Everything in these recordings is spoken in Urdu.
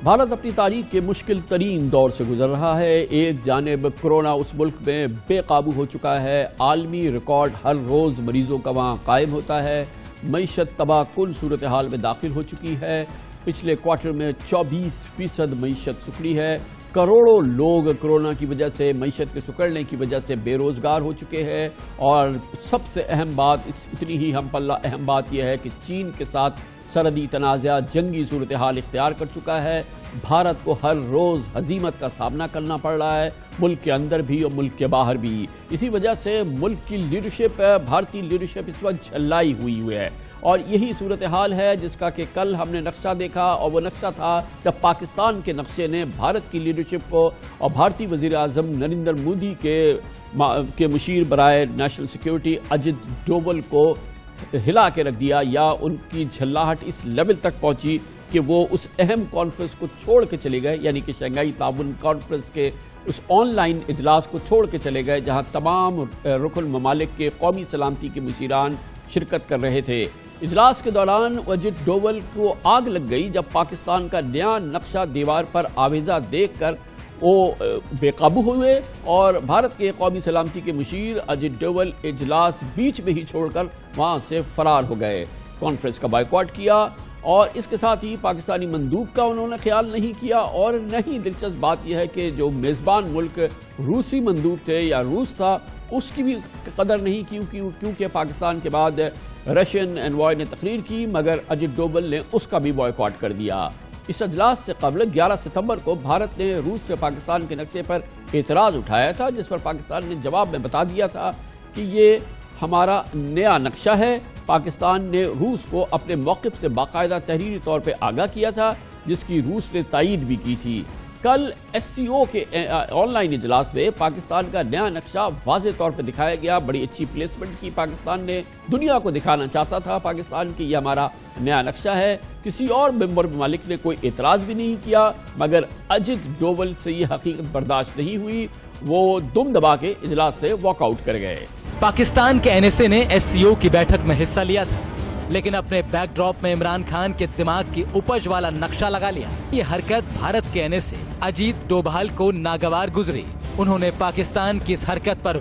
بھارت اپنی تاریخ کے مشکل ترین دور سے گزر رہا ہے۔ ایک جانب کرونا اس ملک میں بے قابو ہو چکا ہے، عالمی ریکارڈ ہر روز مریضوں کا وہاں قائم ہوتا ہے، معیشت تباہ کن صورتحال میں داخل ہو چکی ہے۔ پچھلے کوارٹر میں 24% معیشت سکڑی ہے، کروڑوں لوگ کرونا کی وجہ سے، معیشت کے سکڑنے کی وجہ سے بے روزگار ہو چکے ہیں، اور سب سے اہم بات، اتنی ہی ہم پلہ اہم بات یہ ہے کہ چین کے ساتھ سرحدی تنازع جنگی صورتحال اختیار کر چکا ہے۔ بھارت کو ہر روز ہزیمت کا سامنا کرنا پڑ رہا ہے، ملک کے اندر بھی اور ملک کے باہر بھی۔ اسی وجہ سے ملک کی لیڈرشپ، بھارتی لیڈرشپ اس وقت جھلائی ہوئی ہے، اور یہی صورتحال ہے جس کا کہ کل ہم نے نقشہ دیکھا، اور وہ نقشہ تھا جب پاکستان کے نقشے نے بھارت کی لیڈرشپ کو اور بھارتی وزیر اعظم نریندر مودی کے مشیر برائے نیشنل سیکیورٹی اجت ڈوبل کو ہلا کے رکھ دیا، یا ان کی جھلاہٹ اس لیول تک پہنچی کہ وہ اس اہم کانفرنس کو چھوڑ کے چلے گئے، یعنی کہ شنگھائی تعاون کانفرنس کے اس آن لائن اجلاس کو چھوڑ کے چلے گئے جہاں تمام رکن ممالک کے قومی سلامتی کے مشیران شرکت کر رہے تھے۔ اجلاس کے دوران اجت ڈوبل کو آگ لگ گئی جب پاکستان کا نیا نقشہ دیوار پر آویزہ دیکھ کر وہ بے قابو ہوئے، اور بھارت کے قومی سلامتی کے مشیر اجت ڈوبل اجلاس بیچ میں ہی چھوڑ کر وہاں سے فرار ہو گئے، کانفرنس کا بائیکاٹ کیا، اور اس کے ساتھ ہی پاکستانی مندوب کا انہوں نے خیال نہیں کیا۔ اور نہیں، دلچسپ بات یہ ہے کہ جو میزبان ملک روسی مندوب تھے یا روس تھا، اس کی بھی قدر نہیں کی، کیونکہ پاکستان کے بعد رشین انوائے نے تقریر کی، مگر اجت ڈوبل نے اس کا بھی بائیکاٹ کر دیا۔ اس اجلاس سے قبل 11 ستمبر کو بھارت نے روس سے پاکستان کے نقشے پر اعتراض اٹھایا تھا، جس پر پاکستان نے جواب میں بتا دیا تھا کہ یہ ہمارا نیا نقشہ ہے۔ پاکستان نے روس کو اپنے موقف سے باقاعدہ تحریری طور پہ آگاہ کیا تھا، جس کی روس نے تائید بھی کی تھی۔ کل SCO کے آن لائن اجلاس میں پاکستان کا نیا نقشہ واضح طور پہ دکھایا گیا، بڑی اچھی پلیسمنٹ کی پاکستان نے، دنیا کو دکھانا چاہتا تھا پاکستان کی یہ ہمارا نیا نقشہ ہے۔ کسی اور ممبر ممالک نے کوئی اعتراض بھی نہیں کیا، مگر اجت ڈوبل سے یہ حقیقت برداشت نہیں ہوئی، وہ دم دبا کے اجلاس سے واک آؤٹ کر گئے۔ پاکستان کے NSA نے SCO کی بیٹھک میں حصہ لیا تھا، لیکن اپنے بیک ڈراپ میں عمران خان کے دماغ کی اپج والا نقشہ لگا لیا۔ یہ حرکت بھارت کے NSA اجیت ڈوبھال کو ناگوار گزری۔ انہوں نے پاکستان کی اس حرکت پر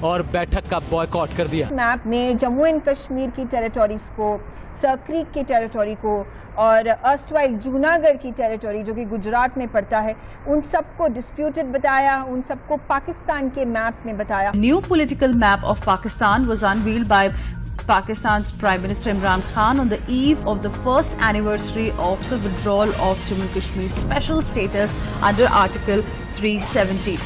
اور بیٹھک کا بائیکاٹ کر دیا۔ میپ میں جموں اینڈ کشمیر کی ٹیریٹوریز کو، سرکریک کی ٹیریٹوری کو، اور ارسٹوائل جوناگڑھ کی ٹیریٹوری جو کہ گجرات میں پڑتا ہے، ان سب کو ڈسپیوٹڈ بتایا، ان سب کو پاکستان کے میپ میں بتایا۔ New political map of Pakistan was unveiled by Pakistan's Prime Minister Imran Khan on the eve of the first anniversary of the withdrawal of Jammu and Kashmir's special status under Article 370.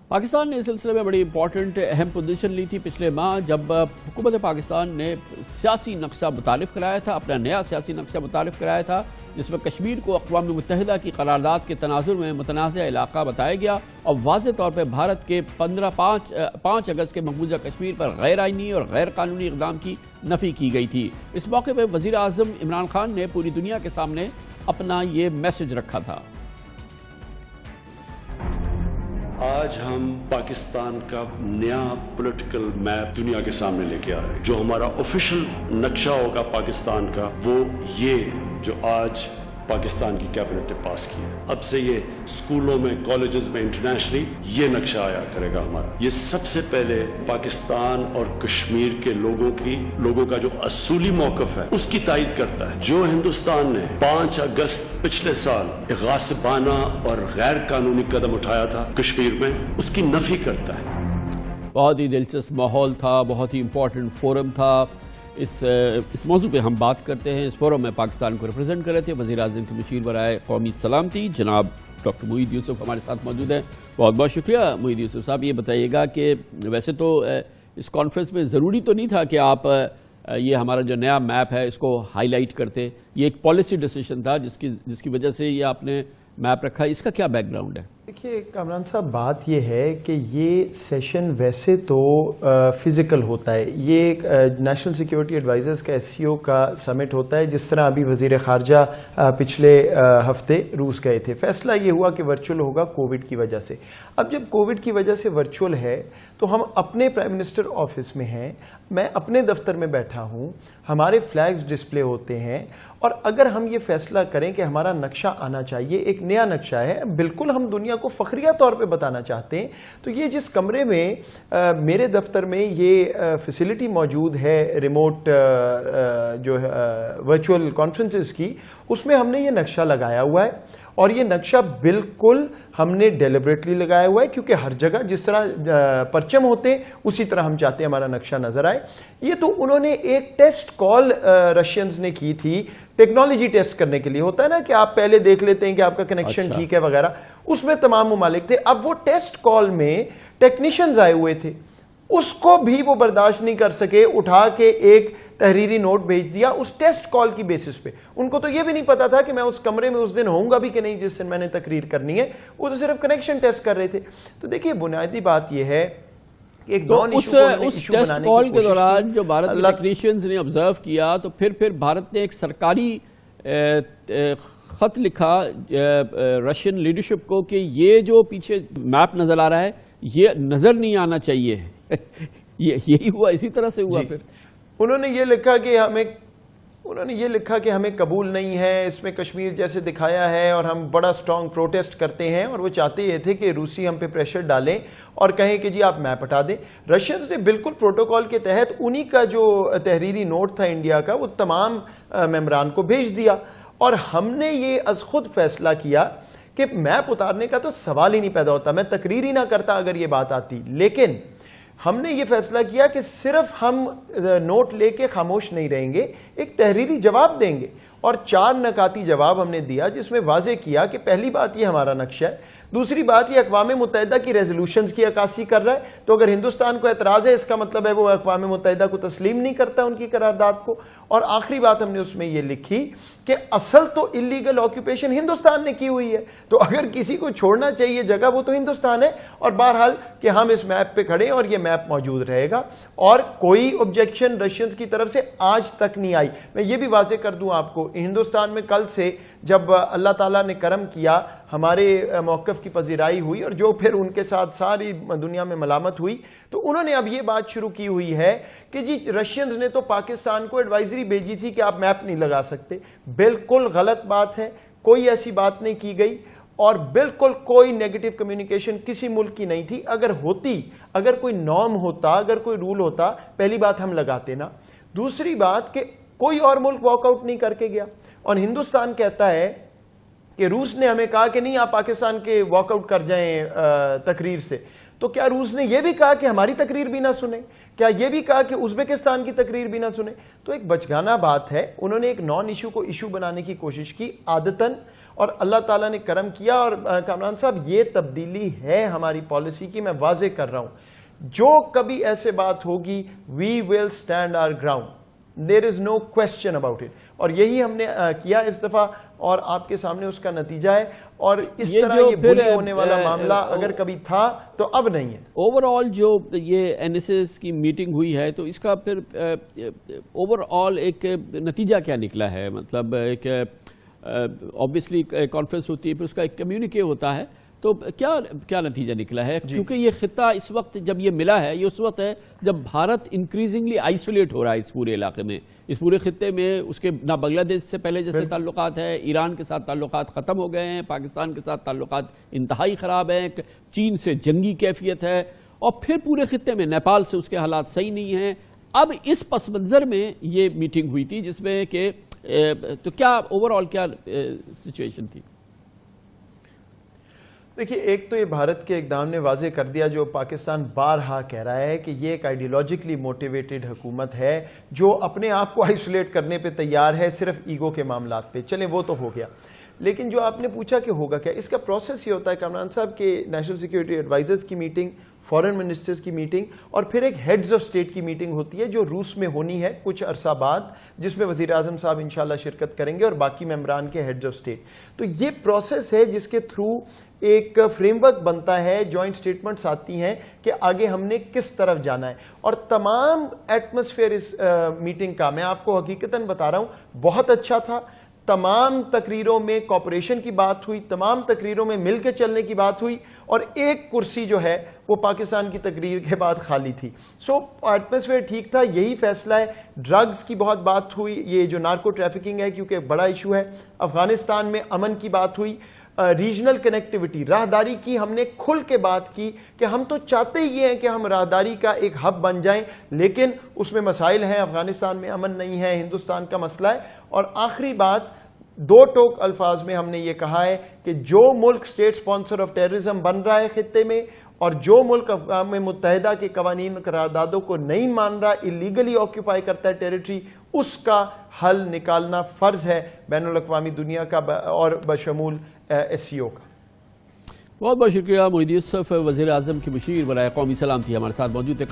Pakistan نے اس سلسلے میں بڑی امپورٹنٹ اہم پوزیشن لی تھی پچھلے ماہ، جب حکومت پاکستان نے سیاسی نقشہ متعارف کرایا تھا، اپنا نیا سیاسی نقشہ متعارف کرایا تھا، جس میں کشمیر کو اقوام متحدہ کی قرارداد کے تناظر میں متنازع علاقہ بتایا گیا، اور واضح طور پہ بھارت کے 5 اگست کے مقبوضہ کشمیر پر غیر آئینی اور غیر قانونی اقدام کی نفی کی گئی تھی۔ اس موقع پہ وزیر اعظم عمران خان نے پوری دنیا کے سامنے اپنا یہ میسج رکھا تھا۔ آج ہم پاکستان کا نیا پولیٹیکل میپ دنیا کے سامنے لے کے آ رہے ہیں۔ جو ہمارا آفیشیل نقشہ ہوگا پاکستان کا، وہ یہ جو آج پاکستان کی کیبنٹ نے پاس کیا۔ اب سے یہ اسکولوں میں، کالجز میں، انٹرنیشنلی یہ نقشہ آیا کرے گا ہمارا۔ یہ سب سے پہلے پاکستان اور کشمیر کے لوگوں کا جو اصولی موقف ہے اس کی تائید کرتا ہے۔ جو ہندوستان نے 5 اگست پچھلے سال غاصبانہ اور غیر قانونی قدم اٹھایا تھا کشمیر میں، اس کی نفی کرتا ہے۔ بہت ہی دلچسپ ماحول تھا، بہت ہی امپورٹنٹ فورم تھا۔ اس موضوع پہ ہم بات کرتے ہیں۔ اس فورم میں پاکستان کو ریپرزینٹ کر رہے تھے وزیر اعظم کے مشیر برائے قومی سلامتی جناب ڈاکٹر معید یوسف ہمارے ساتھ موجود ہیں۔ بہت بہت شکریہ معید یوسف صاحب۔ یہ بتائیے گا کہ ویسے تو اس کانفرنس میں ضروری تو نہیں تھا کہ آپ یہ ہمارا جو نیا میپ ہے اس کو ہائی لائٹ کرتے، یہ ایک پالیسی ڈیسیشن تھا جس کی وجہ سے یہ آپ نے میپ رکھا، اس کا کیا بیک گراؤنڈ ہے؟ دیکھیے کامران صاحب، بات یہ ہے کہ یہ سیشن ویسے تو فزیکل ہوتا ہے، یہ ایک نیشنل سیکیورٹی ایڈوائزرز کا SCO کا سمٹ ہوتا ہے، جس طرح ابھی وزیر خارجہ پچھلے ہفتے روس گئے تھے۔ فیصلہ یہ ہوا کہ ورچوئل ہوگا کووڈ کی وجہ سے۔ اب جب کووڈ کی وجہ سے ورچوئل ہے تو ہم اپنے پرائم منسٹر آفس میں ہیں، میں اپنے دفتر میں بیٹھا ہوں، ہمارے فلیگز ڈسپلے ہوتے ہیں، اور اگر ہم یہ فیصلہ کریں کہ ہمارا نقشہ آنا چاہیے، ایک نیا نقشہ ہے، بالکل ہم دنیا کو فخریہ طور پہ بتانا چاہتے ہیں، تو یہ جس کمرے میں میرے دفتر میں یہ فیسلٹی موجود ہے ریموٹ جو ورچوئل کانفرنسز کی، اس میں ہم نے یہ نقشہ لگایا ہوا ہے، اور یہ نقشہ بالکل ہم نے ڈیلیبریٹلی لگایا ہوا ہے، کیونکہ ہر جگہ جس طرح پرچم ہوتے ہیں اسی طرح ہم چاہتے ہیں ہمارا نقشہ نظر آئے۔ یہ تو انہوں نے ایک ٹیسٹ کال رشینز نے کی تھی، ٹیکنالوجی ٹیسٹ کرنے کے لیے ہوتا ہے نا کہ آپ پہلے دیکھ لیتے ہیں کہ آپ کا کنیکشن ٹھیک ہے وغیرہ، اس میں تمام ممالک تھے۔ اب وہ ٹیسٹ کال میں ٹیکنیشینز آئے ہوئے تھے، اس کو بھی وہ برداشت نہیں کر سکے، اٹھا کے ایک تحریری نوٹ بھیج دیا اس ٹیسٹ کال کی بیسس پہ۔ ان کو تو یہ بھی نہیں پتا تھا کہ میں اس کمرے میں اس دن ہوں گا بھی کہ نہیں جس دن میں نے تقریر کرنی ہے، وہ تو صرف کنیکشن ٹیسٹ کر رہے تھے۔ تو دیکھیے بنیادی بات یہ ہے کہ ایک نان ایشو کو اس ٹیسٹ کال کے دوران جو بھارت کے ٹیکنیشینز نے آبزرو کیا، تو پھر بھارت نے ایک سرکاری خط لکھا رشین لیڈرشپ کو کہ یہ جو پیچھے میپ نظر آ رہا ہے یہ نظر نہیں آنا چاہیے، یہی ہوا، اسی طرح سے ہوا۔ پھر انہوں نے یہ لکھا کہ ہمیں قبول نہیں ہے، اس میں کشمیر جیسے دکھایا ہے اور ہم بڑا سٹرونگ پروٹیسٹ کرتے ہیں، اور وہ چاہتے یہ تھے کہ روسی ہم پہ پریشر ڈالیں اور کہیں کہ جی آپ میپ ہٹا دیں۔ رشینز نے بالکل پروٹوکول کے تحت انہی کا جو تحریری نوٹ تھا انڈیا کا وہ تمام ممبران کو بھیج دیا، اور ہم نے یہ از خود فیصلہ کیا کہ میپ اتارنے کا تو سوال ہی نہیں پیدا ہوتا، میں تقریر ہی نہ کرتا اگر یہ بات آتی، لیکن ہم نے یہ فیصلہ کیا کہ صرف ہم نوٹ لے کے خاموش نہیں رہیں گے، ایک تحریری جواب دیں گے، اور 4 نکاتی جواب ہم نے دیا جس میں واضح کیا کہ پہلی بات یہ ہمارا نقشہ ہے، دوسری بات یہ اقوام متحدہ کی ریزولوشنز کی عکاسی کر رہا ہے، تو اگر ہندوستان کو اعتراض ہے اس کا مطلب ہے وہ اقوام متحدہ کو تسلیم نہیں کرتا ان کی قرارداد کو، اور آخری بات ہم نے اس میں یہ لکھی کہ اصل تو اللیگل آکیوپیشن ہندوستان نے کی ہوئی ہے، تو اگر کسی کو چھوڑنا چاہیے جگہ وہ تو ہندوستان ہے، اور بہرحال کہ ہم اس میپ پہ کھڑے ہیں اور یہ میپ موجود رہے گا، اور کوئی آبجیکشن رشینز کی طرف سے آج تک نہیں آئی۔ میں یہ بھی واضح کر دوں آپ کو، ہندوستان میں کل سے جب اللہ تعالیٰ نے کرم کیا ہمارے موقف کی پذیرائی ہوئی، اور جو پھر ان کے ساتھ ساری دنیا میں ملامت ہوئی، تو انہوں نے اب یہ بات شروع کی ہوئی ہے کہ جی رشینز نے تو پاکستان کو ایڈوائزری بھیجی تھی کہ آپ میپ نہیں لگا سکتے۔ بالکل غلط بات ہے، کوئی ایسی بات نہیں کی گئی، اور بالکل کوئی نیگیٹو کمیونیکیشن کسی ملک کی نہیں تھی۔ اگر ہوتی، اگر کوئی نارم ہوتا، اگر کوئی رول ہوتا، پہلی بات ہم لگاتے نا، دوسری بات کہ کوئی اور ملک واک آؤٹ نہیں کر کے گیا، اور ہندوستان کہتا ہے کہ روس نے ہمیں کہا کہ نہیں آپ پاکستان کے واک آؤٹ کر جائیں تقریر سے، تو کیا روس نے یہ بھی کہا کہ ہماری تقریر بھی نہ سنیں؟ کیا یہ بھی کہا کہ ازبکستان کی تقریر بھی نہ سنیں؟ تو ایک بچگانہ بات ہے، انہوں نے ایک نان ایشو کو ایشو بنانے کی کوشش کی عادتاً، اور اللہ تعالیٰ نے کرم کیا۔ اور کامران صاحب یہ تبدیلی ہے ہماری پالیسی کی، میں واضح کر رہا ہوں، جو کبھی ایسے بات ہوگی we will stand our ground, there is no question about it، اور یہی ہم نے کیا اس دفعہ، اور آپ کے سامنے اس کا نتیجہ ہے، اور اس طرح یہ بلی ہونے والا معاملہ اگر کبھی تھا تو اب نہیں ہے۔ اوور آل جو یہ این ایس ایس کی میٹنگ ہوئی ہے تو اس کا پھر اوور آل ایک نتیجہ کیا نکلا ہے؟ مطلب ایک obviously کانفرنس ہوتی ہے، پھر اس کا ایک کمیونیکے ہوتا ہے، تو کیا نتیجہ نکلا ہے؟ کیونکہ یہ خطہ اس وقت جب یہ ملا ہے، یہ اس وقت ہے جب بھارت انکریزنگلی آئسولیٹ ہو رہا ہے اس پورے علاقے میں، اس پورے خطے میں۔ اس کے نہ بنگلہ دیش سے پہلے جیسے تعلقات ہیں، ایران کے ساتھ تعلقات ختم ہو گئے ہیں، پاکستان کے ساتھ تعلقات انتہائی خراب ہیں، چین سے جنگی کیفیت ہے، اور پھر پورے خطے میں نیپال سے اس کے حالات صحیح نہیں ہیں۔ اب اس پس منظر میں یہ میٹنگ ہوئی تھی جس میں کہ تو کیا اوور آل کیا سچویشن تھی؟ دیکھیے، ایک تو یہ بھارت کے اقدام نے واضح کر دیا جو پاکستان بارہا کہہ رہا ہے کہ یہ ایک آئیڈیالوجیکلی موٹیویٹڈ حکومت ہے جو اپنے آپ کو آئسولیٹ کرنے پہ تیار ہے صرف ایگو کے معاملات پہ۔ چلیں وہ تو ہو گیا، لیکن جو آپ نے پوچھا کہ ہوگا کیا، اس کا پروسیس یہ ہوتا ہے کامران صاحب کہ نیشنل سیکیورٹی ایڈوائزرز کی میٹنگ، فارن منسٹرز کی میٹنگ، اور پھر ایک ہیڈز آف اسٹیٹ کی میٹنگ ہوتی ہے جو روس میں ہونی ہے کچھ عرصہ بعد، جس میں وزیر اعظم صاحب انشاءاللہ شرکت کریں گے اور باقی ممبران کے ہیڈز آف اسٹیٹ۔ تو یہ پروسیس ہے جس کے تھرو ایک فریم ورک بنتا ہے، جوائنٹ سٹیٹمنٹس آتی ہیں کہ آگے ہم نے کس طرف جانا ہے، اور تمام ایٹماسفیئر اس میٹنگ کا میں آپ کو حقیقتاً بتا رہا ہوں بہت اچھا تھا۔ تمام تقریروں میں کوپریشن کی بات ہوئی, تمام تقریروں میں مل کے چلنے کی بات ہوئی, اور ایک کرسی جو ہے وہ پاکستان کی تقریر کے بعد خالی تھی. سو ایٹماسفیئر ٹھیک تھا, یہی فیصلہ ہے. ڈرگز کی بہت بات ہوئی, یہ جو نارکو ٹریفکنگ ہے کیونکہ ایک بڑا ایشو ہے. افغانستان میں امن کی بات ہوئی. ریجنل کنیکٹیوٹی, راہداری کی ہم نے کھل کے بات کی کہ ہم تو چاہتے ہی ہیں کہ ہم راہداری کا ایک ہب بن جائیں, لیکن اس میں مسائل ہیں. افغانستان میں امن نہیں ہے, ہندوستان کا مسئلہ ہے. اور آخری بات, دو ٹوک الفاظ میں ہم نے یہ کہا ہے کہ جو ملک اسٹیٹ سپانسر آف ٹیررزم بن رہا ہے خطے میں, اور جو ملک اقوام متحدہ کے قوانین قراردادوں کو نہیں مان رہا, اللیگلی آکیوپائی کرتا ہے ٹیریٹری, اس کا حل نکالنا فرض ہے بین الاقوامی دنیا کا اور بشمول SCO کا. بہت بہت شکریہ محی الدین یوسف, وزیر اعظم کے مشیر برائے قومی سلامتی ہمارے ساتھ موجود تھے.